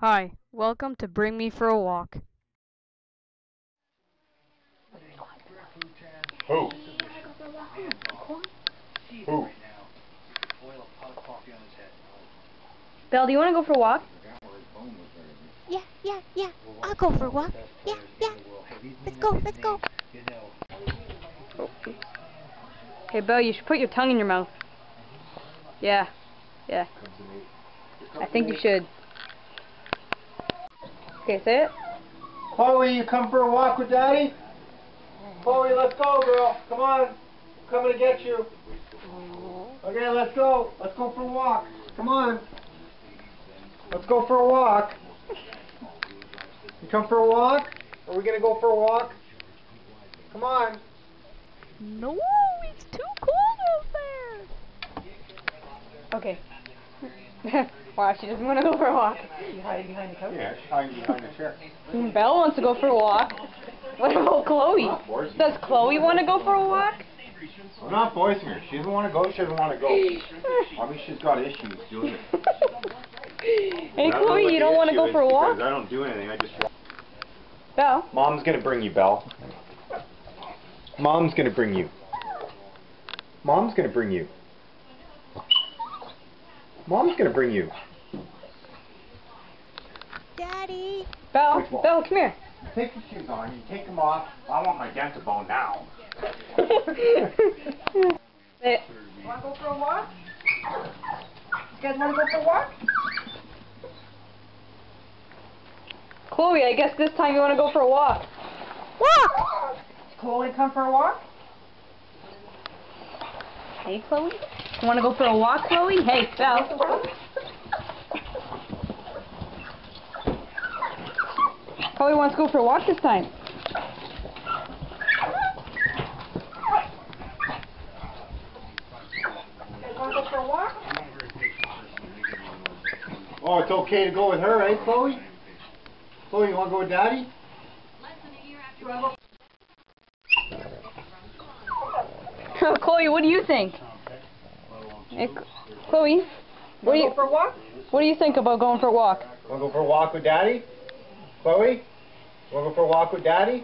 Hi, welcome to Bring Me for a Walk. Who? Who? Belle, do you want to go for a walk? Yeah. I'll go for a walk. Yeah. Let's go. Okay, Belle, you should put your tongue in your mouth. Yeah. I think you should. Okay, say it. Chloe, you come for a walk with Daddy? Chloe, let's go, girl. Come on. I'm coming to get you. Okay, let's go. Let's go for a walk. Come on. Let's go for a walk. You come for a walk? Are we going to go for a walk? Come on. No, it's too cold out there. Okay. Wow, she doesn't want to go for a walk. She's hiding behind the couch? Yeah, she's hiding behind the chair. Belle wants to go for a walk. What about Chloe? Does Chloe want to go for a walk? I'm not forcing her. She doesn't want to go. She doesn't want to go. I mean, she's got issues doing it. Hey, Chloe, you don't want to go for a walk? Because I don't do anything. I just walk. Belle? Mom's going to bring you, Belle. Mom's going to bring you. Mom's going to bring you. Mom's going to bring you. Daddy. Belle, come here. Take your shoes on. You take them off. I want my dental bone now. Sit. Want to go for a walk? You guys want to go for a walk? Chloe, I guess this time you want to go for a walk. Walk! Chloe, come for a walk? Hey, Chloe. You want to go for a walk, Chloe? Hey, Belle. Chloe wants to go for a walk this time. You guys want to go for a walk? Oh, it's okay to go with her, right, Chloe? Chloe, you want to go with Daddy? Chloe, what do you think? Hey, Chloe, what do you Go for a walk? what do you think about going for a walk? Want to go for a walk with Daddy? Chloe? Want to go for a walk with Daddy?